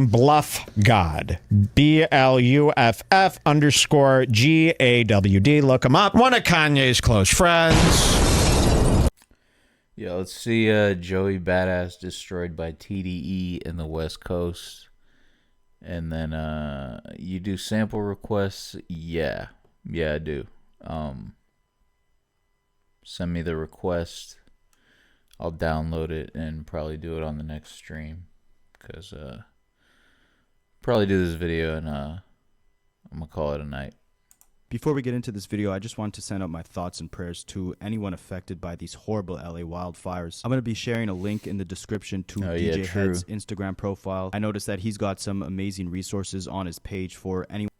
bluffgawd. BLUFF_GAWD. Look him up. One of Kanye's close friends. Yeah, let's see Joey Badass destroyed by TDE in the West Coast. And then you do sample requests? Yeah, I do. Send me the request. I'll download it and probably do it on the next stream. Because probably do this video and I'm going to call it a night. Before we get into this video, I just want to send out my thoughts and prayers to anyone affected by these horrible LA wildfires. I'm going to be sharing a link in the description to DJ Head's Instagram profile. I noticed that he's got some amazing resources on his page for anyone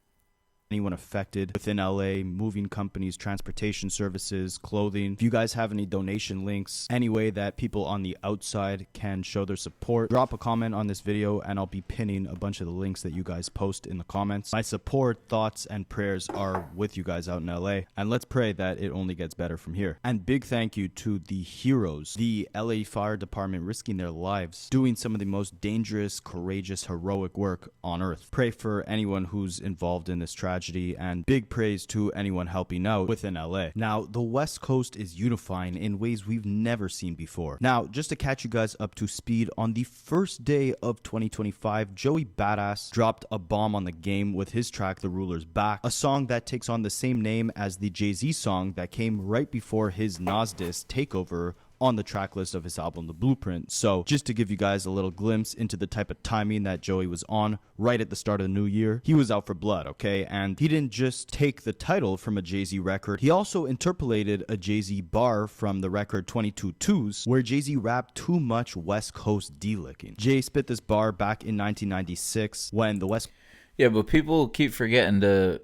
affected within LA, moving companies, transportation services, clothing. If you guys have any donation links, any way that people on the outside can show their support, drop a comment on this video and I'll be pinning a bunch of the links that you guys post in the comments. My support, thoughts, and prayers are with you guys out in LA, and let's pray that it only gets better from here. And big thank you to the heroes, the LA Fire Department, risking their lives, doing some of the most dangerous, courageous, heroic work on earth. Pray for anyone who's involved in this tragedy, and big praise to anyone helping out within LA. Now, the West Coast is unifying in ways we've never seen before. Now, just to catch you guys up to speed, on the first day of 2025, Joey Badass dropped a bomb on the game with his track, The Ruler's Back, a song that takes on the same name as the Jay-Z song that came right before his Nas diss, Takeover, on the track list of his album The Blueprint. So just to give you guys a little glimpse into the type of timing that Joey was on right at the start of the new year, he was out for blood, okay? And he didn't just take the title from a Jay-Z record, he also interpolated a Jay-Z bar from the record 22 Twos, where Jay-Z rapped too much West Coast D-licking. Jay spit this bar back in 1996 when the West... Yeah, but people keep forgetting to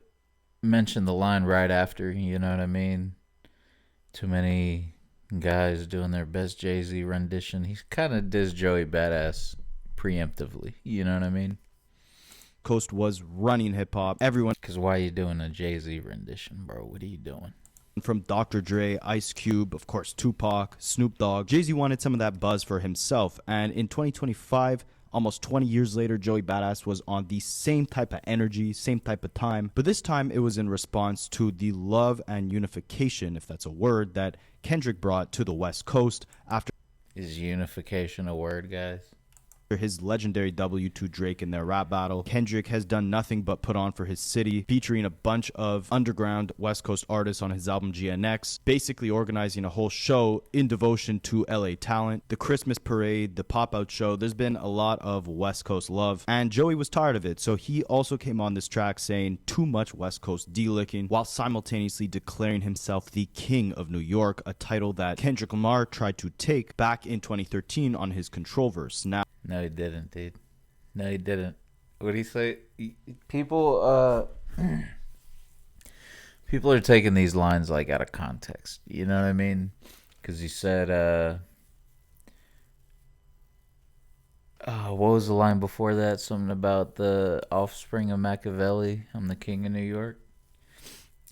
mention the line right after, you know what I mean? Too many guys doing their best Jay-Z rendition. He's kind of dissed Joey Badass preemptively. You know what I mean? Coast was running hip-hop. Everyone... Because why are you doing a Jay-Z rendition, bro? What are you doing? From Dr. Dre, Ice Cube, of course, Tupac, Snoop Dogg. Jay-Z wanted some of that buzz for himself. And in 2025... almost 20 years later, Joey Badass was on the same type of energy, same type of time, but this time it was in response to the love and unification, if that's a word, that Kendrick brought to the West Coast after... Is unification a word, guys? his legendary W to Drake in their rap battle. Kendrick has done nothing but put on for his city, featuring a bunch of underground West Coast artists on his album GNX, basically organizing a whole show in devotion to LA talent. The Christmas parade, the pop-out show, there's been a lot of West Coast love, and Joey was tired of it, so he also came on this track saying too much West Coast D-licking, while simultaneously declaring himself the King of New York, a title that Kendrick Lamar tried to take back in 2013 on his Control verse. Now, no, he didn't, dude. No, he didn't. What did he say? People are taking these lines like out of context. You know what I mean? Because he said, what was the line before that? Something about the offspring of Machiavelli. I'm the king of New York.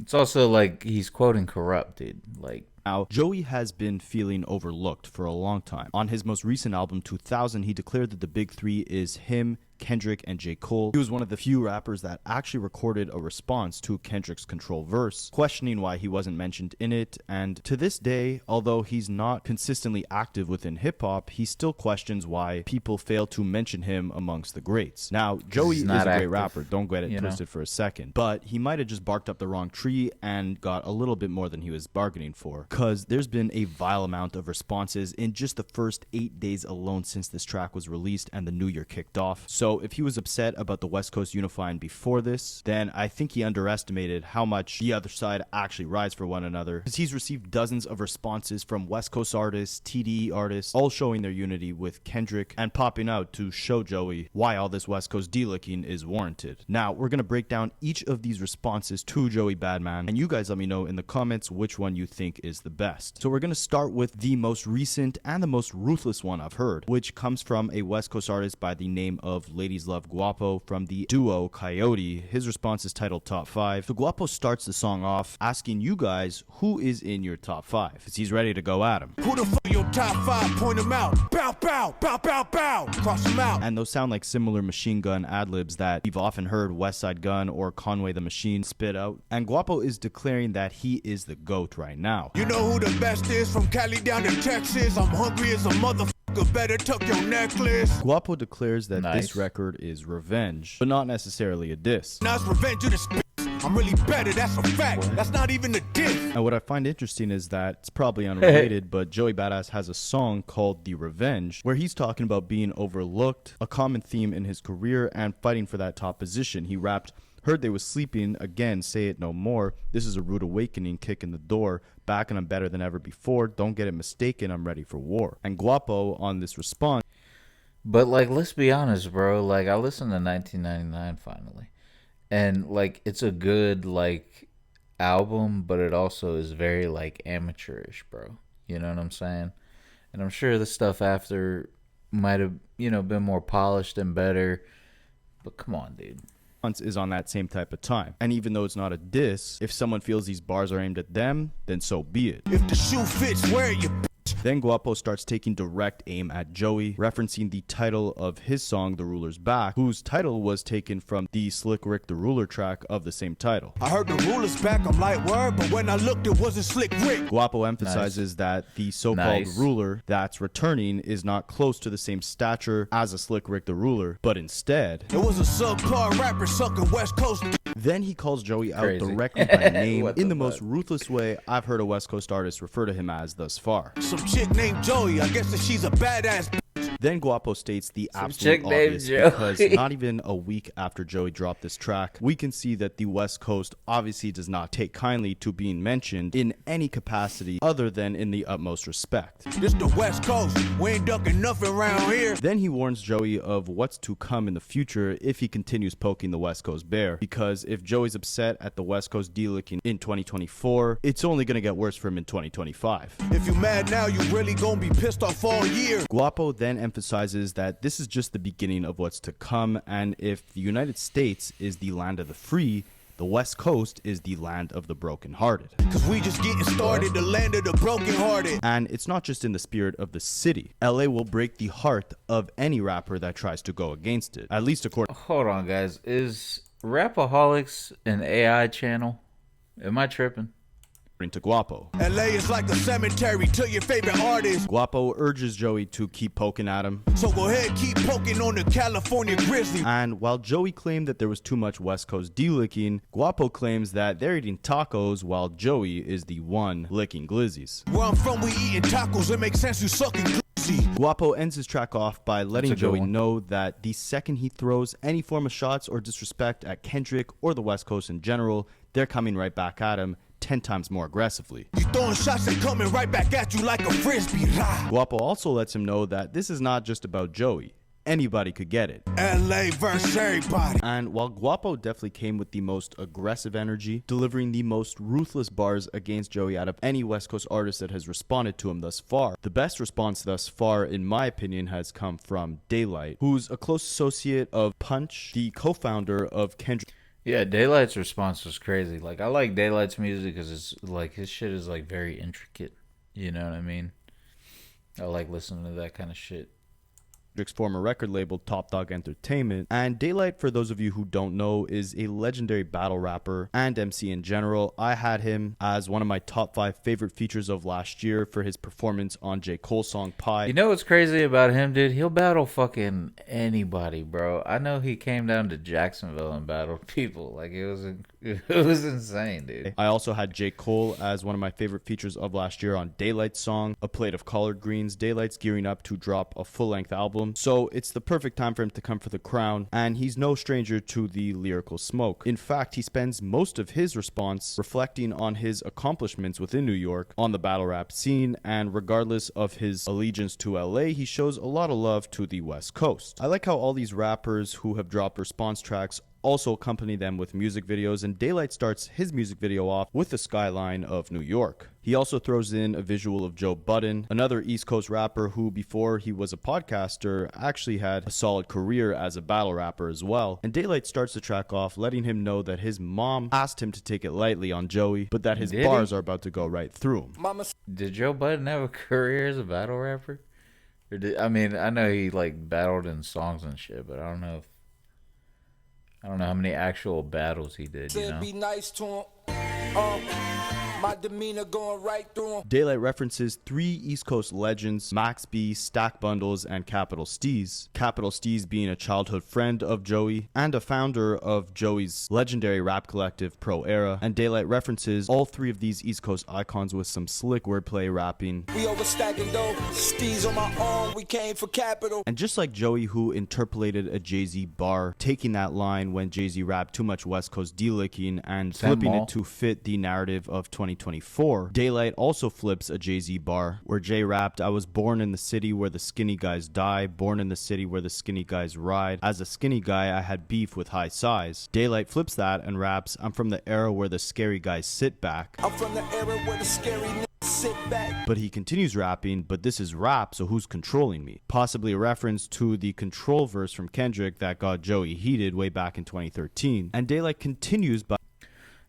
It's also like he's quoting Corrupt, dude. Like, now, Joey has been feeling overlooked for a long time. On his most recent album, 2000, he declared that the big three is him, Kendrick, and J. Cole. He was one of the few rappers that actually recorded a response to Kendrick's Control verse, questioning why he wasn't mentioned in it, and to this day, although he's not consistently active within hip-hop, he still questions why people fail to mention him amongst the greats. Now, Joey is a great rapper, don't get it twisted for a second, but he might have just barked up the wrong tree and got a little bit more than he was bargaining for, because there's been a vile amount of responses in just the first 8 days alone since this track was released and the new year kicked off. So if he was upset about the West Coast unifying before this, then I think he underestimated how much the other side actually rides for one another, because he's received dozens of responses from West Coast artists, TDE artists, all showing their unity with Kendrick and popping out to show Joey why all this West Coast D-licking is warranted. Now, we're going to break down each of these responses to Joey Badman, and you guys let me know in the comments which one you think is the best. So we're going to start with the most recent and the most ruthless one I've heard, which comes from a West Coast artist by the name of Ladies Love Guapo from the duo Coyote. His response is titled Top 5. So Guapo starts the song off asking you guys who is in your top 5, because he's ready to go at him. Who the fuck your top 5? Point them out. Bow, bow, bow, bow, bow. Cross them out. And those sound like similar Machine Gun ad-libs that we've often heard Westside Gun or Conway the Machine spit out. And Guapo is declaring that he is the GOAT right now. You know who the best is from Cali down to Texas? I'm hungry as a motherfucker. Better tuck your necklace. Guapo declares that Nice. this record is revenge, but not necessarily a diss. Now it's revenge of the spit. I'm really better, that's a fact. That's not even a diss. And what I find interesting is that it's probably unrelated, but Joey Badass has a song called The Revenge, where he's talking about being overlooked, a common theme in his career, and fighting for that top position. He rapped, "Heard they was sleeping, again, say it no more. This is a rude awakening, kick in the door. Back and I'm better than ever before. Don't get it mistaken, I'm ready for war." And Guapo on this response. But like, let's be honest, bro. Like, I listened to 1999 finally, and like, it's a good like album, but it also is very like amateurish, bro. You know what I'm saying? And I'm sure the stuff after might have, you know, been more polished and better. But come on, dude. Is on that same type of time. And even though it's not a diss, if someone feels these bars are aimed at them, then so be it. If the shoe fits, wear it, you bitch. Then Guapo starts taking direct aim at Joey, referencing the title of his song, The Ruler's Back, whose title was taken from the Slick Rick the Ruler track of the same title. I heard the ruler's back, I'm like, word, but when I looked, it wasn't Slick Rick. Guapo emphasizes that the so-called ruler that's returning is not close to the same stature as a Slick Rick the Ruler, but instead, It was a subpar rapper sucking West Coast. then he calls Joey out Crazy. directly by name What in the the most fuck? ruthless way I've heard a West Coast artist refer to him as thus far. Some chick named Joey, I guess that she's a badass. Then Guapo states the chick absolute named obvious, Joey. because not even a week after Joey dropped this track, we can see that the West Coast obviously does not take kindly to being mentioned in any capacity other than in the utmost respect. This the West Coast, we ain't ducking nothing around here. Then he warns Joey of what's to come in the future if he continues poking the West Coast bear, because if Joey's upset at the West Coast dealicking in 2024, it's only going to get worse for him in 2025. If you mad now, you really gonna be pissed off all year. Guapo then emphasizes that this is just the beginning of what's to come, and if the United States is the land of the free, the West Coast is the land of the brokenhearted. Cause we just getting started, the land of the brokenhearted. And it's not just in the spirit of the city. LA will break the heart of any rapper that tries to go against it, at least according Hold on, guys. Is Rapaholics an AI channel? Am I tripping? to Guapo. LA is like a cemetery to your favorite artist. Guapo urges Joey to keep poking at him. So go ahead, keep poking on the California Grizzly. And while Joey claimed that there was too much West Coast delicking, Guapo claims that they're eating tacos while Joey is the one licking glizzies. Where I'm from, we eating tacos. It makes sense you sucking glizzy. Guapo ends his track off by letting That's a good Joey one. know that the second he throws any form of shots or disrespect at Kendrick or the West Coast in general, they're coming right back at him 10 times more aggressively. You throwing shots and coming right back at you like a frisbee. Rah. Guapo also lets him know that this is not just about Joey. Anybody could get it. LA versus everybody. And while Guapo definitely came with the most aggressive energy, delivering the most ruthless bars against Joey out of any West Coast artist that has responded to him thus far, the best response thus far, in my opinion, has come from Daylight, who's a close associate of Punch, the co-founder of Kendrick. Yeah, Daylight's response was crazy. Like, I like Daylight's music because it's like his shit is like very intricate. You know what I mean? I like listening to that kind of shit. Kendrick's former record label, Top Dog Entertainment. And Daylight, for those of you who don't know, is a legendary battle rapper and MC in general. I had him as one of my top 5 favorite features of last year for his performance on J. Cole's song Pie. You know what's crazy about him, dude? He'll battle fucking anybody, bro. I know he came down to Jacksonville and battled people. Like, it was insane, dude. I also had J. Cole as one of my favorite features of last year on Daylight's song, A Plate of Collard Greens. Daylight's gearing up to drop a full-length album, so it's the perfect time for him to come for the crown, and he's no stranger to the lyrical smoke. In fact, he spends most of his response reflecting on his accomplishments within New York on the battle rap scene, and regardless of his allegiance to LA, he shows a lot of love to the West Coast. I like how all these rappers who have dropped response tracks also accompany them with music videos, and Daylight starts his music video off with the skyline of New York. He also throws in a visual of Joe Budden, another East Coast rapper who, before he was a podcaster, actually had a solid career as a battle rapper as well. And Daylight starts the track off letting him know that his mom asked him to take it lightly on Joey, but that his bars are about to go right through him. Did Joe Budden have a career as a battle rapper? Or I mean, I know he like battled in songs and shit, but I don't know how many actual battles he did, you know? Be nice to him. My demeanor going right through him. Daylight references 3 East Coast legends, Max B, Stack Bundles, and Capital Steez. Capital Steez being a childhood friend of Joey and a founder of Joey's legendary rap collective Pro Era. And Daylight references all 3 of these East Coast icons with some slick wordplay rapping. We overstacking though, Steez on my own, we came for capital. And just like Joey, who interpolated a Jay-Z bar, taking that line when Jay-Z rapped too much West Coast D-licking and flipping it to fit the narrative of 2024, Daylight also flips a Jay-Z bar where Jay rapped, "I was born in the city where the skinny guys die, born in the city where the skinny guys ride. As a skinny guy, I had beef with high size." Daylight flips that and raps, "I'm from the era where the scary guys sit back." I'm from the era where the scary niggas sit back. But he continues rapping, "But this is rap, so who's controlling me?" Possibly a reference to the Control verse from Kendrick that got Joey heated way back in 2013. And Daylight continues by...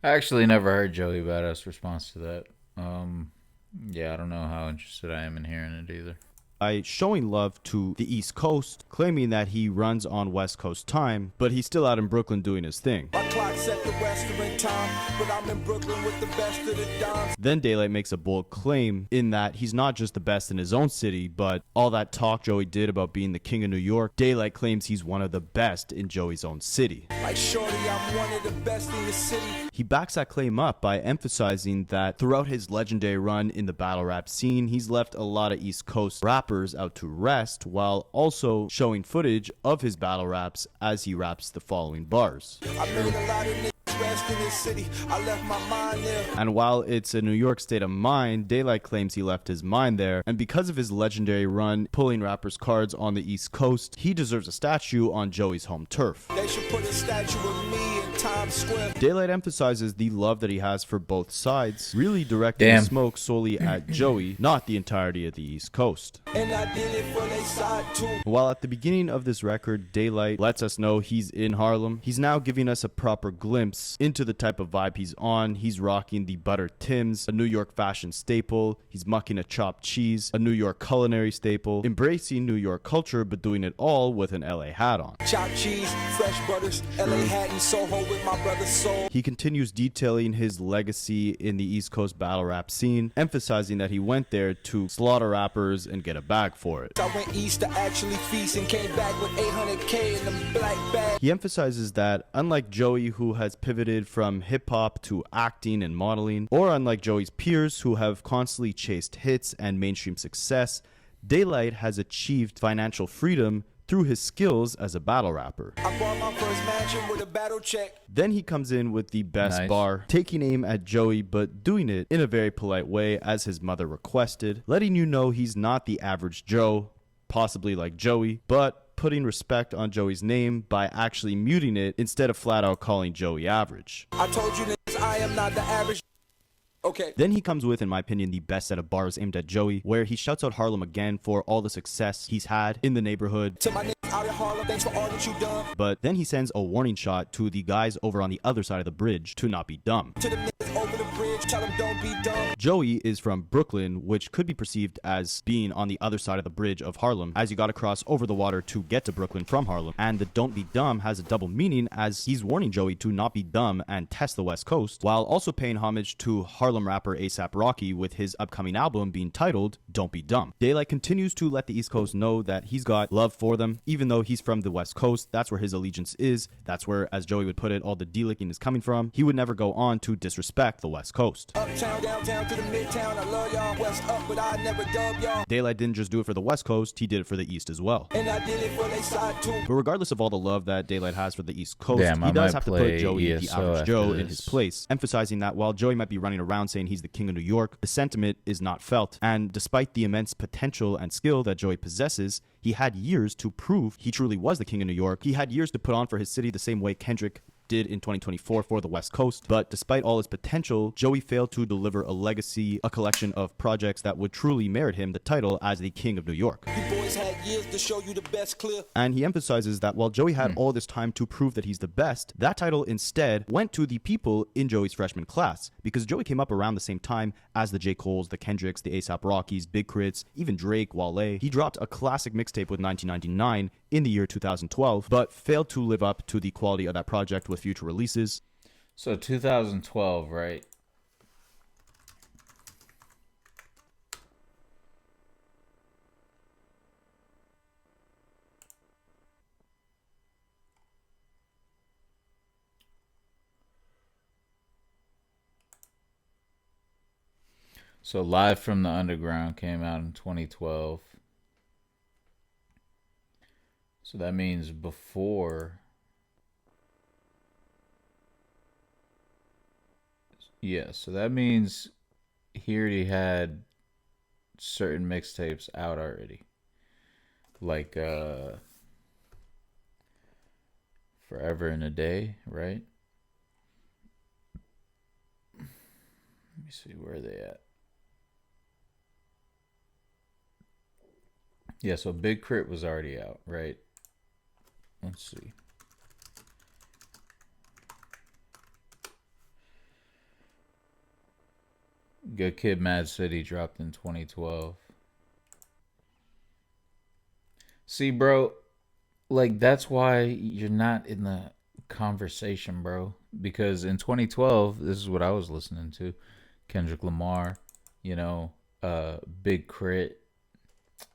I actually never heard Joey Badass' response to that. Yeah, I don't know how interested I am in hearing it either. by showing love to the East Coast, claiming that he runs on West Coast time, but he's still out in Brooklyn doing his thing. My clock set the Western time, but I'm in Brooklyn with the best of the dimes. Then Daylight makes a bold claim in that he's not just the best in his own city, but all that talk Joey did about being the king of New York, Daylight claims he's one of the best in Joey's own city. Like shorty, I'm one of the best in the city. He backs that claim up by emphasizing that throughout his legendary run in the battle rap scene, he's left a lot of East Coast rappers out to rest, while also showing footage of his battle raps as he raps the following bars. I made a lot of niggas rest in this city. I left my mind there. And while it's a New York state of mind, Daylight claims he left his mind there, and because of his legendary run pulling rappers' cards on the East Coast, he deserves a statue on Joey's home turf. They should put a statue of me in Times Square. Daylight emphasizes the love that he has for both sides, really directing the smoke solely at Joey, not the entirety of the East Coast. And I did it for they side too. While at the beginning of this record, Daylight lets us know he's in Harlem, he's now giving us a proper glimpse into the type of vibe he's on. He's rocking the butter Tims, a New York fashion staple. He's mucking a chopped cheese, a New York culinary staple, embracing New York culture, but doing it all with an LA hat on. Chopped cheese, fresh butters, LA hat and Soho with my brother Soul. He continues detailing his legacy in the East Coast battle rap scene, emphasizing that he went there to slaughter rappers and get a bag for it. I went east to actually feast and came back with 800K in the black bag. He emphasizes that unlike Joey, who has pivoted from hip-hop to acting and modeling, or unlike Joey's peers who have constantly chased hits and mainstream success, Daylight has achieved financial freedom through his skills as a battle rapper. I bought my first mansion with a battle check. Then he comes in with the best bar, taking aim at Joey, but doing it in a very polite way as his mother requested, letting you know he's not the average Joe, possibly like Joey, but putting respect on Joey's name by actually muting it instead of flat out calling Joey average. I told you niggas I am not the average. Okay. Then he comes with, in my opinion, the best set of bars aimed at Joey, where he shouts out Harlem again for all the success he's had in the neighborhood. To my niggas out in Harlem, thanks for all that you done. But then he sends a warning shot to the guys over on the other side of the bridge to not be dumb. To the niggas over the bridge, tell them don't be dumb. Joey is from Brooklyn, which could be perceived as being on the other side of the bridge of Harlem, as you gotta cross over the water to get to Brooklyn from Harlem. And the don't be dumb has a double meaning, as he's warning Joey to not be dumb and test the West Coast, while also paying homage to Harlem rapper A$AP Rocky with his upcoming album being titled Don't Be Dumb. Daylight continues to let the East Coast know that he's got love for them, even though he's from the West Coast. That's where his allegiance is. That's where, as Joey would put it, all the D-licking is coming from. He would never go on to disrespect the West Coast. Coast. Uptown, downtown to the midtown. I love y'all. West up, but I never dub y'all. Daylight didn't just do it for the West Coast, he did it for the East as well. And I did it for they side too. But regardless of all the love that Daylight has for the East Coast, Damn, he does have to put Joey, the average Joe, in this. his place, emphasizing that while Joey might be running around saying he's the king of New York, the sentiment is not felt. And despite the immense potential and skill that Joey possesses, he had years to prove he truly was the king of New York. He had years to put on for his city the same way Kendrick did in 2024 for the West Coast. But despite all his potential, Joey failed to deliver a legacy, a collection of projects that would truly merit him the title as the king of New York. You boys had years to show you the best clip. And he emphasizes that while Joey had all this time to prove that he's the best, that title instead went to the people in Joey's freshman class, because Joey came up around the same time as the J. Coles, the Kendricks, the A$AP Rockies, Big Crits, even Drake, Wale. He dropped a classic mixtape with 1999 in the year 2012, but failed to live up to the quality of that project with future releases. So 2012, right? So Live from the Underground came out in 2012. So that means before. Yeah, so that means he already had certain mixtapes out already. Like Forever in a Day, right? Let me see, where are they at? Yeah, so Big Crit was already out, right? Let's see. Good Kid, Mad City dropped in 2012. See, bro, like that's why you're not in the conversation, bro. Because in 2012, this is what I was listening to. Kendrick Lamar, you know, Big Crit.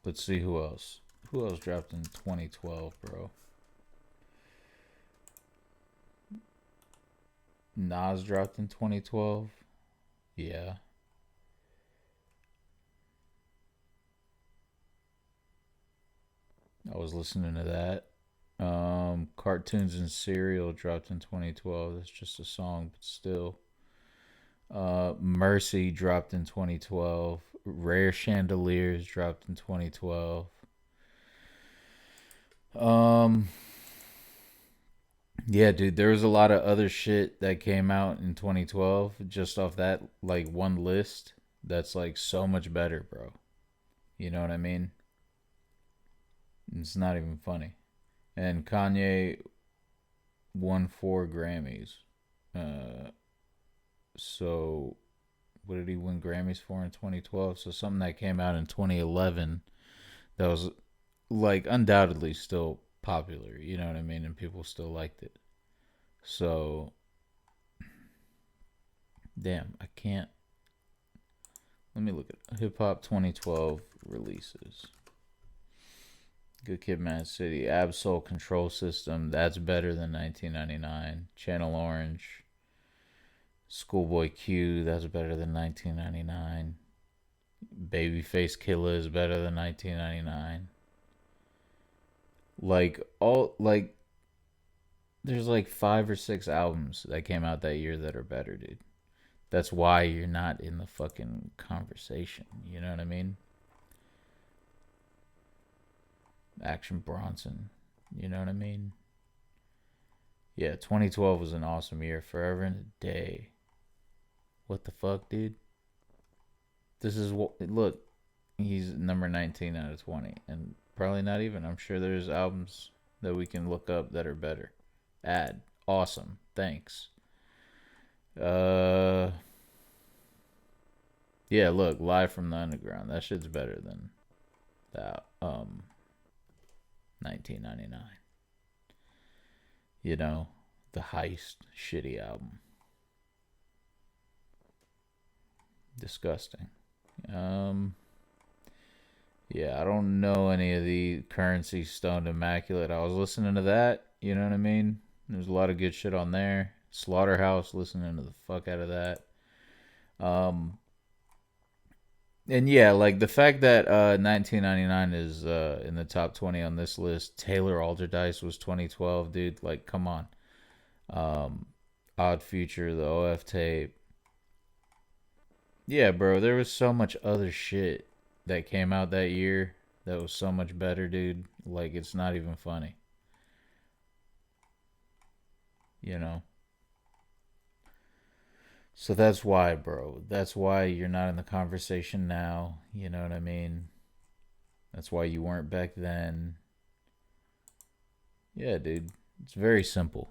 Let's see who else. Who else dropped in 2012, bro? Nas dropped in 2012. Yeah. I was listening to that. Cartoons and Cereal dropped in 2012. That's just a song, but still. Mercy dropped in 2012. Rare Chandeliers dropped in 2012. Yeah, dude, there was a lot of other shit that came out in 2012 just off that like one list that's like so much better, bro. You know what I mean? It's not even funny. And Kanye won 4 Grammys. So what did he win Grammys for in 2012? So something that came out in 2011 that was like undoubtedly still popular, you know what I mean? And people still liked it. So damn, I can't. Let me look at hip hop 2012 releases. Good Kid, Mad City, Absol Control System, that's better than 1999. Channel Orange, Schoolboy Q, that's better than 1999. Babyface Killer is better than 1999. There's like 5 or 6 albums that came out that year that are better, dude. That's why you're not in the fucking conversation. You know what I mean? Action Bronson. You know what I mean? Yeah, 2012 was an awesome year. Forever in a Day. What the fuck, dude? This is what... Look, he's number 19 out of 20. And probably not even. I'm sure there's albums that we can look up that are better. Add. Awesome. Thanks. Yeah, look. Live from the Underground. That shit's better than that. 1999. You know, the Heist shitty album. Disgusting. Yeah, I don't know any of the Currency, Stoned Immaculate. I was listening to that, you know what I mean? There's a lot of good shit on there. Slaughterhouse, listening to the fuck out of that. And yeah, like the fact that 1999 is in the top 20 on this list. Taylor Alderdice was 2012, dude. Like, come on. Odd Future, the OF tape. Yeah, bro, there was so much other shit that came out that year that was so much better, dude. Like, it's not even funny. You know? So that's why, bro. That's why you're not in the conversation now. You know what I mean? That's why you weren't back then. Yeah, dude. It's very simple.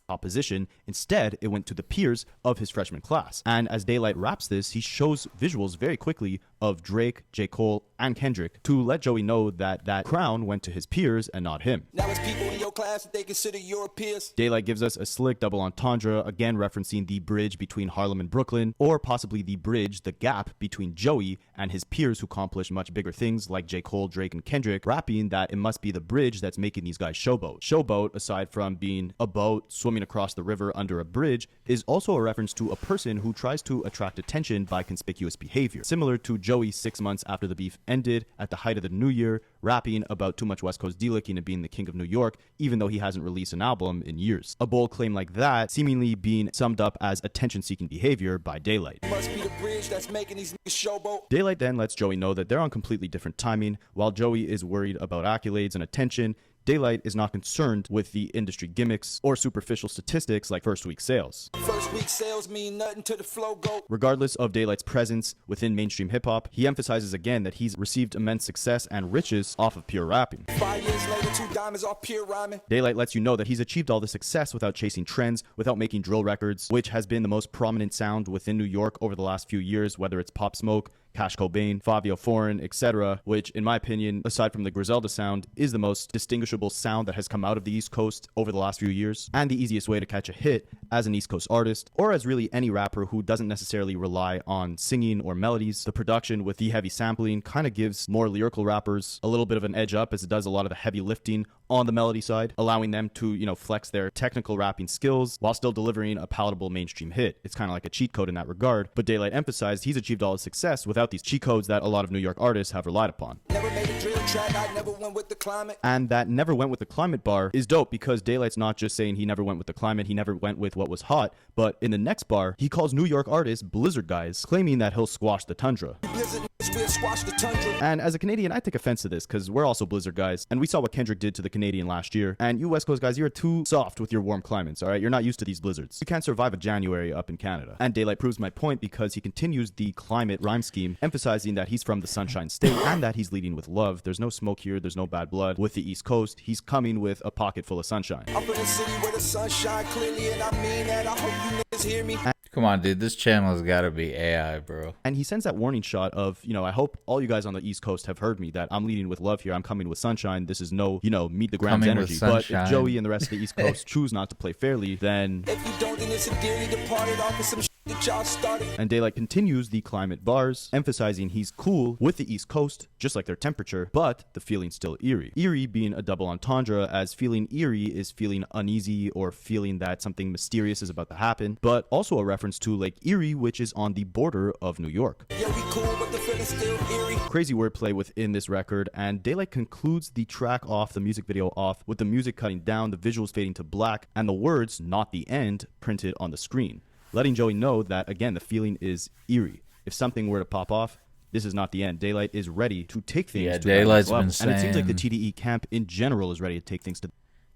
Opposition. Instead, it went to the peers of his freshman class. And as Daylight raps this, he shows visuals very quickly of Drake, J. Cole, and Kendrick to let Joey know that that crown went to his peers and not him. Now it's people in your class that they consider your peers. Daylight gives us a slick double entendre, again referencing the bridge between Harlem and Brooklyn, or possibly the bridge, the gap between Joey and his peers who accomplished much bigger things like J. Cole, Drake, and Kendrick, rapping that it must be the bridge that's making these guys showboat. Showboat, aside from being a boat swimming across the river under a bridge, is also a reference to a person who tries to attract attention by conspicuous behavior. Similar to Joey 6 months after the beef ended, at the height of the new year, rapping about too much West Coast D-licking and being the king of New York, even though he hasn't released an album in years. A bold claim like that seemingly being summed up as attention-seeking behavior by Daylight. Must be the bridge that's making these niggas showboat. Daylight then lets Joey know that they're on completely different timing. While Joey is worried about accolades and attention, Daylight is not concerned with the industry gimmicks or superficial statistics like first week sales. First week sales mean nothing to the flow goat. Regardless of Daylight's presence within mainstream hip-hop, he emphasizes again that he's received immense success and riches off of pure rapping. 5 years later, 2 diamonds off pure rhyming. Daylight lets you know that he's achieved all this success without chasing trends, without making drill records, which has been the most prominent sound within New York over the last few years, whether it's Pop Smoke, Cash Cobain, Fabio Foreign, etc., which, in my opinion, aside from the Griselda sound, is the most distinguishable sound that has come out of the East Coast over the last few years, and the easiest way to catch a hit as an East Coast artist, or as really any rapper who doesn't necessarily rely on singing or melodies. The production with the heavy sampling kind of gives more lyrical rappers a little bit of an edge up, as it does a lot of the heavy lifting on the melody side, allowing them to, flex their technical rapping skills while still delivering a palatable mainstream hit. It's kind of like a cheat code in that regard, but Daylight emphasized he's achieved all his success without these cheat codes that a lot of New York artists have relied upon. Never made a drill track, I never went with the climate. And that never went with the climate bar is dope, because Daylight's not just saying he never went with the climate, he never went with what was hot, but in the next bar, he calls New York artists blizzard guys, claiming that he'll squash the tundra. Blizzard will squash the tundra. And as a Canadian, I take offense to this, because we're also blizzard guys, and we saw what Kendrick did to the Canadian last year, and you West Coast guys, you're too soft with your warm climates, alright? You're not used to these blizzards. You can't survive a January up in Canada. And Daylight proves my point because he continues the climate rhyme scheme, emphasizing that he's from the Sunshine State and that he's leading with love. There's no smoke here, there's no bad blood. With the East Coast, he's coming with a pocket full of sunshine. Up in the city where the sun shine clearly, and I mean that. I hope you niggas hear me. Come on, dude. This channel has got to be AI, bro. And he sends that warning shot of, I hope all you guys on the East Coast have heard me, that I'm leading with love here. I'm coming with sunshine. This is no, meet the Grams energy. But if Joey and the rest of the East Coast choose not to play fairly, then... If you don't, then it's a dearly departed off of some shit that y'all started. And Daylight continues the climate bars, emphasizing he's cool with the East Coast, just like their temperature, but the feeling's still eerie. Eerie being a double entendre, as feeling eerie is feeling uneasy or feeling that something mysterious is about to happen, but also a reference to Lake Erie, which is on the border of New York. Yeah, we cool, but the feeling's still eerie. Crazy wordplay within this record, and Daylight concludes the track off, the music video off, with the music cutting down, the visuals fading to black, and the words, "not the end," printed on the screen, letting Joey know that, again, the feeling is eerie. If something were to pop off, this is not the end. Daylight is ready to take things to Daylight's another level. been saying, and it seems like the TDE camp in general is ready to take things to...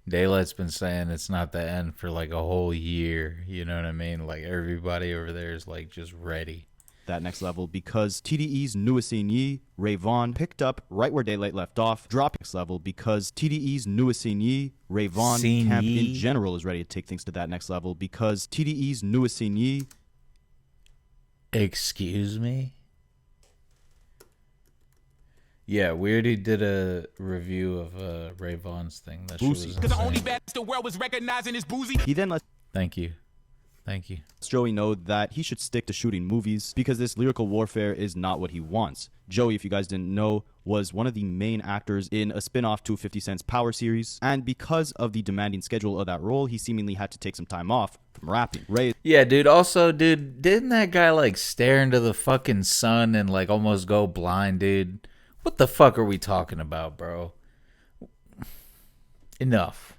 Daylight's been saying it's not the end for like a whole year. You know what I mean? Like, everybody over there is like just ready. That next level, because TDE's newest signee, Ray Vaughn, picked up right where Daylight left off. Drop next level, because TDE's newest signee, Ray Vaughn, camp in general is ready to take things to that next level, because TDE's newest signee... Excuse me? Yeah, we already did a review of Ray Vaughn's thing. That shit was insane. Because the only bad the world was recognizing is boozy. He then lets... Thank you. Thank you. Joey know that he should stick to shooting movies because this lyrical warfare is not what he wants. Joey, if you guys didn't know, was one of the main actors in a spin-off to 50 Cent's Power series, and because of the demanding schedule of that role, he seemingly had to take some time off from rapping. Ray, yeah, dude. Also, dude, didn't that guy like stare into the fucking sun and like almost go blind, dude? What the fuck are we talking about, bro? Enough.